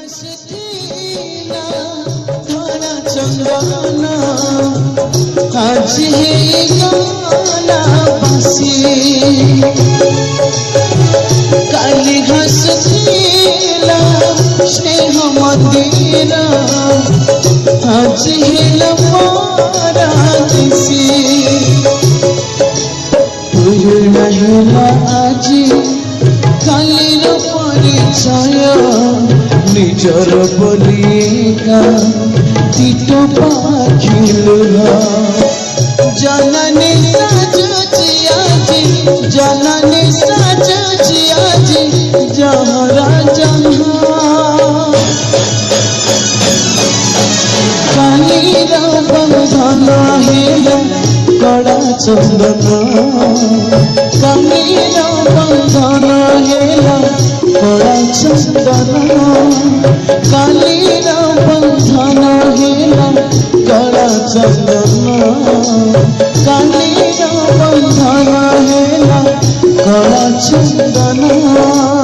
हसतीना थोड़ा चंदना आज गाना बसी काली हसतीला स्नेह मदीना आज मारा दिसी पूर्ण हेला आज कालीर परिचय निजर बोलिका कीट पाखिलु जननी साजुची आजी जननी साजुची आजी जहरा जहाँ कालीर बंधन हेला कड़ा चंदन कालीर बंधन हेला कड़ा चंदन कालीर बंधन हेला कड़ा चंदन कालीर बंधन हेला कड़ा चंदन।